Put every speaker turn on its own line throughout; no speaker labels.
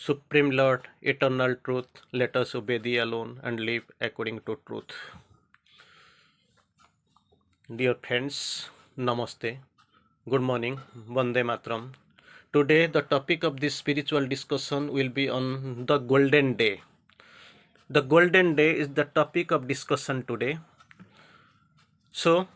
Supreme Lord, eternal truth, let us obey thee alone and live according to truth. Dear friends, Namaste, good morning, Vande Matram. Today, the topic of this spiritual discussion will be on the Golden Day. The Golden Day is the topic of discussion today. So,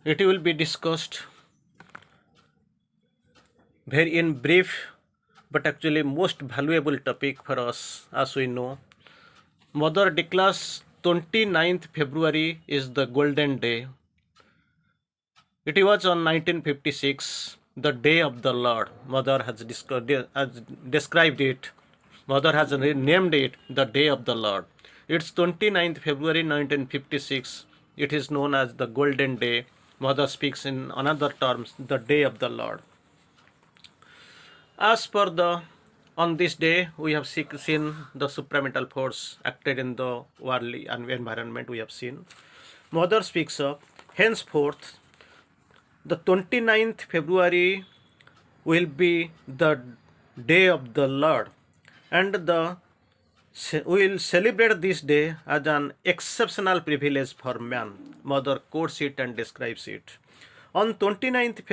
it will be discussed very in brief, but actually most valuable topic for us. As we know, Mother declares 29th February is the Golden Day. It was on 1956, the day of the Lord. Mother has described it. Mother has named it the day of the Lord. It's 29th February 1956. It is known as the Golden Day. Mother speaks in another terms, the day of the Lord. As per on this day, we have seen the supramental force acted in the worldly environment. We have seen. Mother speaks of henceforth the 29th February will be the day of the Lord, and we will celebrate this day as an exceptional privilege for man. Mother quotes it and describes it. On 29th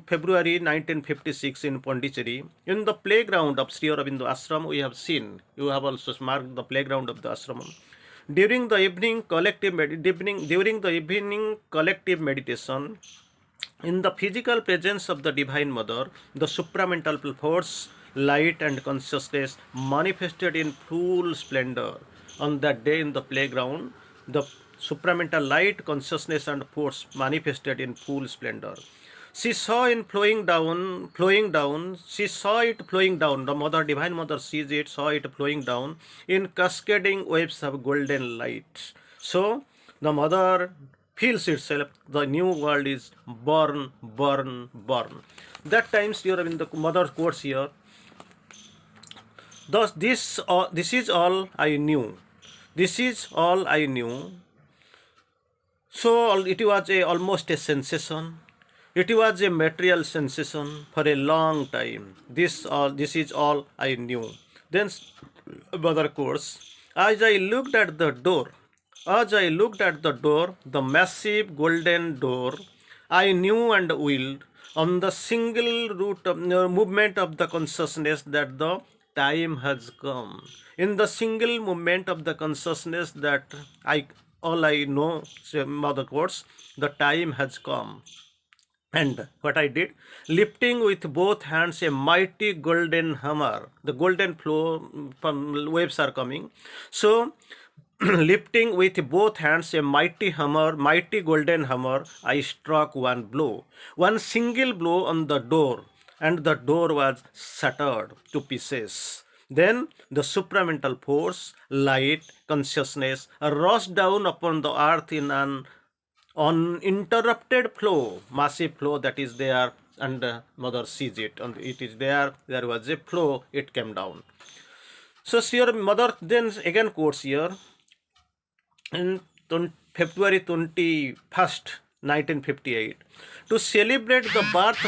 February 1956 in Pondicherry, in the playground of Sri Aurobindo Ashram, we have seen, you have also marked the playground of the ashram. During the evening collective meditation, in the physical presence of the Divine Mother, the supramental force, light and consciousness manifested in full splendor. On that day in the playground, the supramental light, consciousness and force manifested in full splendor. She saw it flowing down, the Mother, Divine Mother sees it, saw it flowing down in cascading waves of golden light. So, the Mother feels itself, the new world is born. That time, in the Mother quotes here, thus this is all I knew. This is all I knew. So it was almost a sensation. It was a material sensation for a long time. This is all I knew. Then Mother quotes, as I looked at the door, the massive golden door, I knew and willed on the single root of movement of the consciousness that the time has come. In the single movement of the consciousness that all I know, Mother quotes, the time has come. And what I did, lifting with both hands a mighty golden hammer. The golden flow from waves are coming. So, lifting with both hands a mighty golden hammer, I struck one blow, one single blow on the door, and the door was shattered to pieces. Then the supramental force, light, consciousness rushed down upon the earth in an uninterrupted flow, massive flow that is there, and Mother sees it, and it is there was a flow, it came down. So here Mother then again quotes here, in February 21st, 1958, to celebrate the birth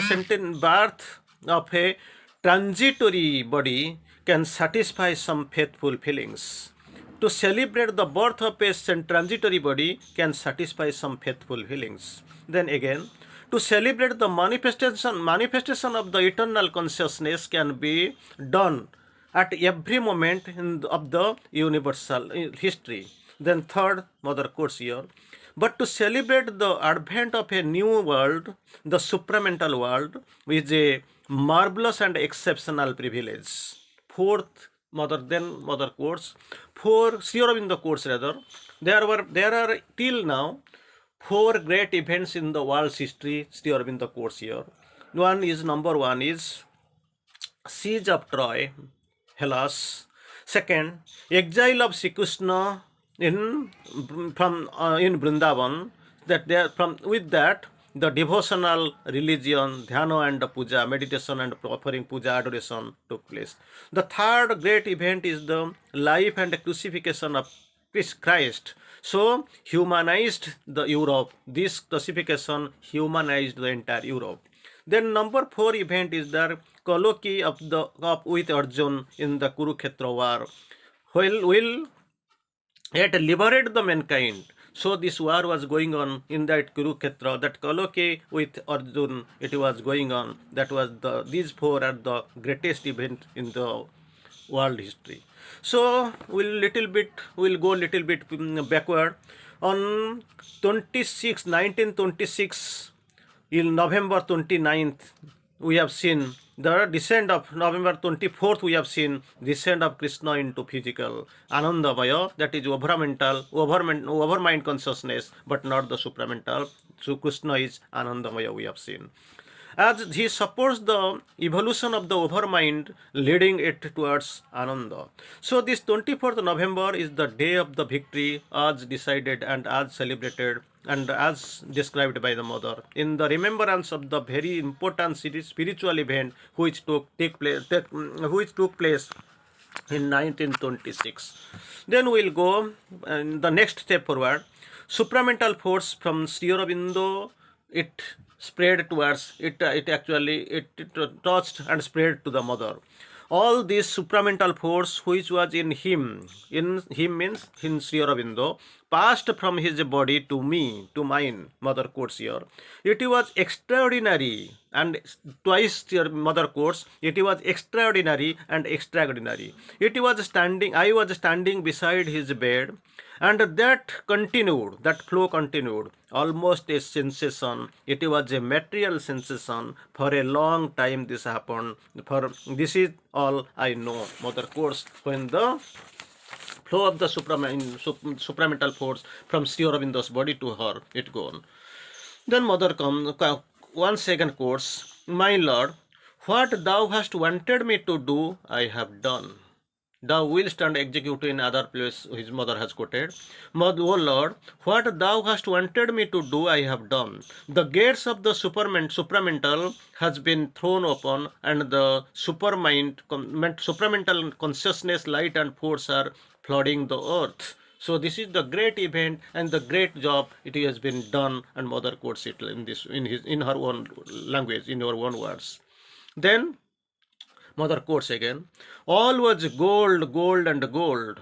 of a transitory body can satisfy some faithful feelings. To celebrate the birth of a transitory body can satisfy some faithful feelings. Then again, to celebrate the manifestation of the eternal consciousness can be done at every moment of the universal history. Then third, Mother quotes here, but to celebrate the advent of a new world, the supramental world, is a marvelous and exceptional privilege. Fourth, Mother quotes, Sri Aurobindo quotes rather, there are till now 4 great events in the world's history, Sri Aurobindo quotes here. Number one is Siege of Troy, Hellas. Second, exile of Sri Krishna in Vrindavan. With that the devotional religion, dhyana and puja, meditation and offering puja, adoration took place. The third great event is the life and crucifixion of Christ. So humanized the Europe. This crucifixion humanized the entire Europe. Then number 4 event is the colloquy of with Arjun in the Kurukshetra war. Will it liberate the mankind. So this war was going on in that Kurukshetra, that colloquy with Arjun, it was going on. That was these four are the greatest event in the world history. So we'll go little bit backward. On 1926, in November 29th, we have seen the descent of November 24th, we have seen descent of Krishna into physical Anandamaya, that is overmind consciousness, but not the supramental. So Krishna is Anandamaya, we have seen. As he supports the evolution of the overmind, leading it towards Ananda. So this 24th November is the day of the victory, as decided and as celebrated and as described by the mother, in the remembrance of the very important spiritual event which took place in 1926. Then we'll go the next step forward. Supramental force from Sri Aurobindo, it spread towards it actually touched and spread to the mother. All this supramental force which was in him means in Sri Aurobindo, passed from his body to me, to mine, mother quotes here. It was extraordinary, and twice your mother quotes, it was extraordinary and extraordinary. I was standing beside his bed, and that flow continued, almost a sensation. It was a material sensation. For a long time this happened. This is all I know. Mother quotes, when the flow of the supramental force from Sri Aurobindo's body to her, it gone. Then mother once again quotes, my Lord, what thou hast wanted me to do, I have done. Thou wilt and execute in other place, his mother has quoted. O Lord, what thou hast wanted me to do, I have done. The gates of the supramental has been thrown open, and the supramental consciousness, light and force are flooding the earth. So this is the great event and the great job. It has been done, and mother quotes it in her own language, in her own words. Then mother quotes again, all was gold, gold and gold.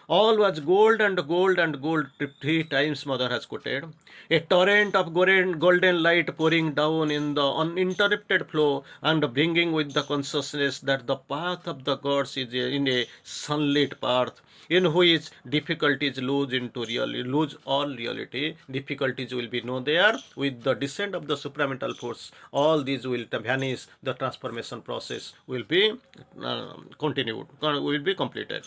All was gold and gold and gold. 3 times mother has quoted. A torrent of golden light pouring down in the uninterrupted flow and bringing with the consciousness that the path of the gods is in a sunlit path, in which difficulties lose all reality. Difficulties will be no there. With the descent of the supramental force, all these will vanish. The transformation process will be continued, will be completed.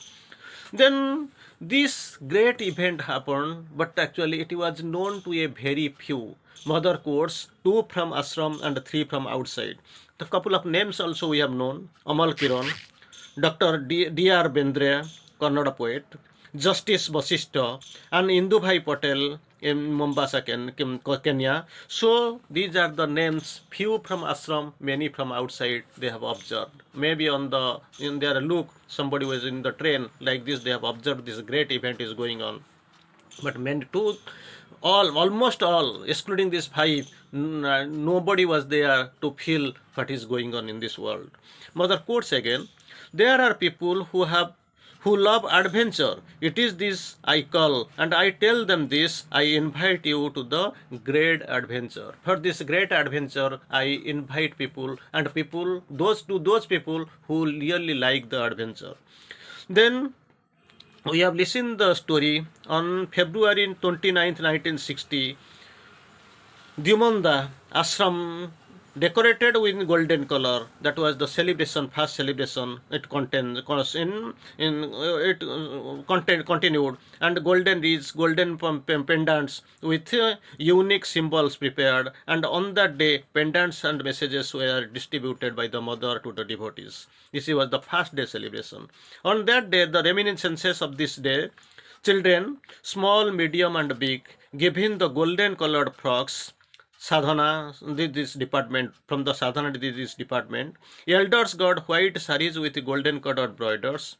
Then this great event happened, but actually it was known to a very few. Mother quotes 2 from ashram and 3 from outside. The couple of names also we have known: Amal Kiran, Dr. D.R. Bendre, Kannada poet, Justice Vasishtha, and Indubhai Patel in Mombasa, Kenya. So these are the names. Few from ashram, many from outside. They have observed. Maybe in their look, somebody was in the train like this. They have observed this great event is going on. But almost all, excluding these 5, nobody was there to feel what is going on in this world. Mother quotes again, there are people who love adventure. It is this I call, and I tell them this, I invite you to the great adventure. For this great adventure, I invite people, and those people who really like the adventure. Then we have listened the story on February 29th, 1960. Dyumanda ashram decorated with golden color. That was the first celebration. It continued, and golden pendants with unique symbols prepared. And on that day, pendants and messages were distributed by the mother to the devotees. This was the first day celebration. On that day, the reminiscences of this day, children, small, medium, and big, given the golden colored frocks. Sadhana did this department. From the sadhana did this department. Elders got white saris with golden colored borders.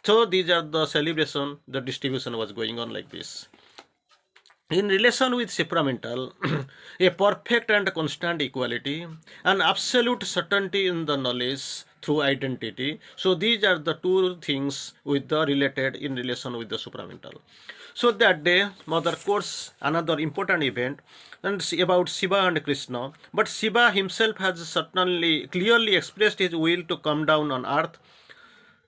So these are the celebration. The distribution was going on like this. In relation with supramental, a perfect and constant equality, an absolute certainty in the knowledge through identity. So these are the two things with the related in relation with the supramental. So that day, Mother quotes another important event and about Shiva and Krishna. But Shiva himself has certainly clearly expressed his will to come down on earth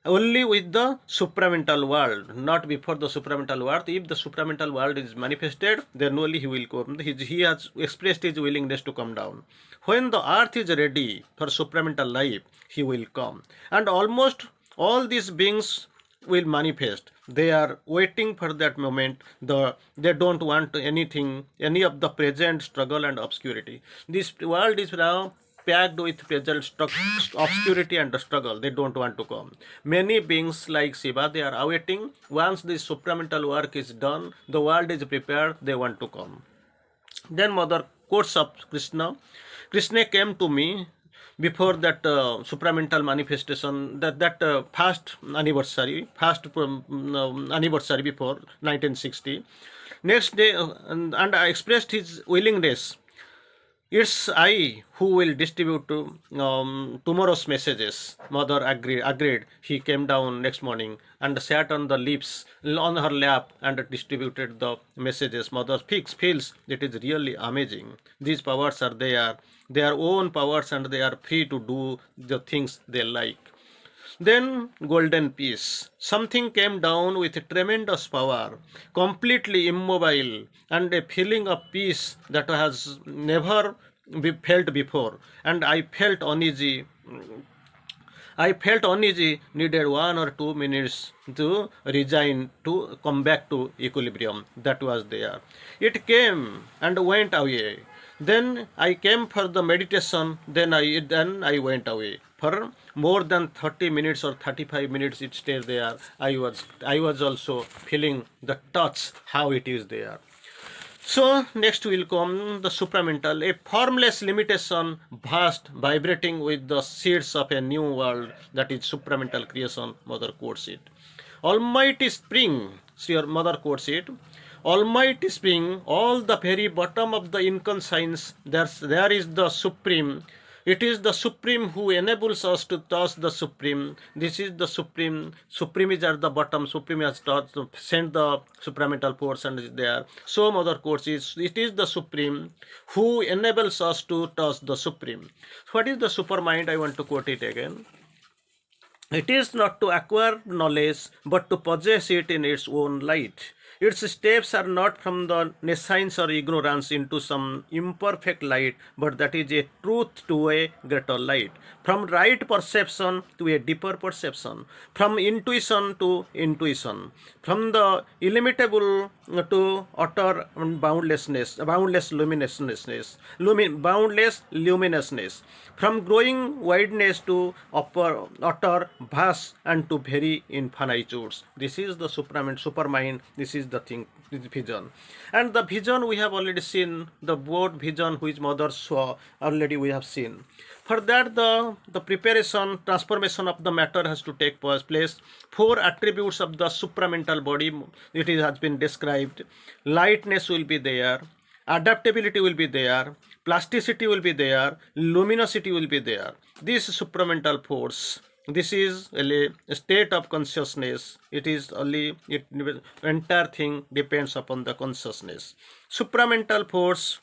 only with the supramental world, not before the supramental world. If the supramental world is manifested, then only he will come. He has expressed his willingness to come down. When the earth is ready for supramental life, he will come. And almost all these beings will manifest. They are waiting for that moment. They don't want anything, any of the present struggle and obscurity. This world is now packed with present obscurity and struggle. They don't want to come. Many beings like Shiva, they are awaiting. Once this supramental work is done, the world is prepared, they want to come. Then Mother quotes of Krishna. Krishna came to me before that supramental manifestation, that first anniversary before 1960. Next day, and I expressed his willingness. It's I who will distribute tomorrow's messages. Mother agreed. He came down next morning and sat on the leaves on her lap and distributed the messages. Mother feels it is really amazing. These powers are their own powers, and they are free to do the things they like. Then golden peace. Something came down with tremendous power, completely immobile, and a feeling of peace that has never been felt before. And I felt uneasy. Needed 1 or 2 minutes to resign, to come back to equilibrium. That was there. It came and went away. Then I came for the meditation. Then I went away. For more than 30 minutes or 35 minutes it stayed there. I was also feeling the touch, how it is there. So next will come the supramental, a formless limitation, vast, vibrating with the seeds of a new world, that is supramental creation. Mother quotes it. Almighty Spring, your Mother quotes it. Almighty Spring, all the very bottom of the inconscience, there is the Supreme. It is the Supreme who enables us to touch the Supreme. This is the Supreme. Supreme is at the bottom. Supreme has sent the supramental force and is there. So Mother quotes it is the Supreme who enables us to touch the Supreme. What is the supermind? I want to quote it again. It is not to acquire knowledge, but to possess it in its own light. Its steps are not from the nescience or ignorance into some imperfect light, but that is a truth to a greater light. From right perception to a deeper perception, from intuition to intuition, from the illimitable to utter boundless luminousness, from growing wideness to utter vast and to very infinitudes. This is the supermind. This is the thing, this vision. And the vision we have already seen, the board vision which Mother saw already we have seen. For that the preparation, transformation of the matter has to take place. 4 attributes of the supramental body, has been described. Lightness will be there, adaptability will be there, plasticity will be there, luminosity will be there. This supramental force, this is a state of consciousness. Entire thing depends upon the consciousness. Supramental force,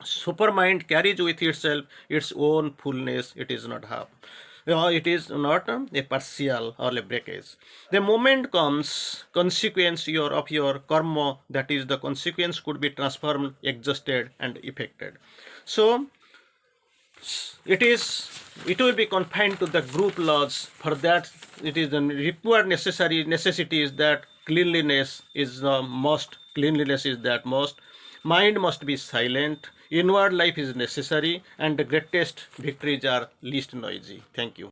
supermind carries with itself its own fullness. It is not half. It is not a partial or a breakage. The moment comes, consequence of your karma, that is the consequence could be transformed, exhausted and effected. So it will be confined to the group laws. For that it is the required necessity is that cleanliness is the most. Mind must be silent. Inward life is necessary, and the greatest victories are least noisy. Thank you.